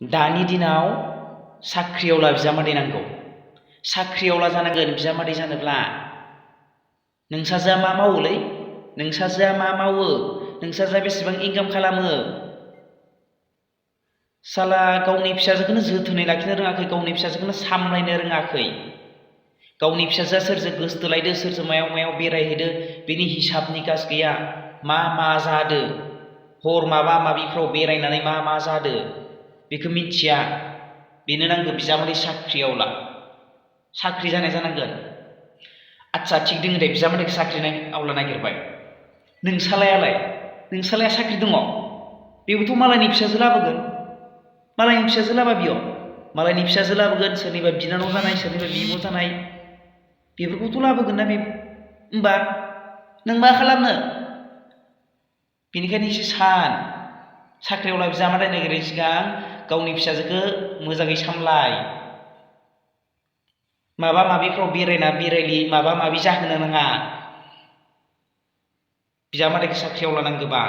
दानि दिनाव साख्रियावला बिजामादै नांगौ। साख्रियावला जानांगोन बिजामादै जानोब्ला। नोंसाजोआ मा मावोलै? नोंसाजोआ मा मावो? नोंसाजोआ बेसेबां इनकाम खालामो? साला गावनि फिसाजोखौनो जोथोनै लाखिनो रोङाखै, गावनि फिसाजोखौनो सामलायनो रोङाखै। गावनि फिसाजोआ सोरजों गोसथोलायदो, सोरजों मायाव मायाव बेरायहैदो बेनि हिसाब निकास गैया। मा जादो, हर माबा माबिफ्राव बेरायनानै मा जादो बेखौ मिथिया। बेनो नांगौ बिजामादै साख्रियावला। साख्रि जानाय जानांगोन। आच्छा थिग दङ दे, बिजामादैखौ साख्रि आवला नागिरबाय। नोंसालाया साख्रि दङ? बेबोथ' मालायनि फिसाजो लाबोगोन। मालायनि फिसाजो लाबा बियो मालायनि फिसाजो लाबोगोन, सोरनिबा बिनानाव जानाय, सोरनिबा बिब' जानाय, बेफोरखौथ' लाबोगोन ना बे। होमबा नों मा खालामनो? बेनिखायनो एसे सान। साख्रियावला बिजामादै नागिरनायनि सिगां गावनि फिसाजोखौ मोजाङै सामलाय। माबा माबिफ्राव बेरायलि माबा माबि जाहोनो नाङा बिजामादैखौ साख्रियावला नांगौबा।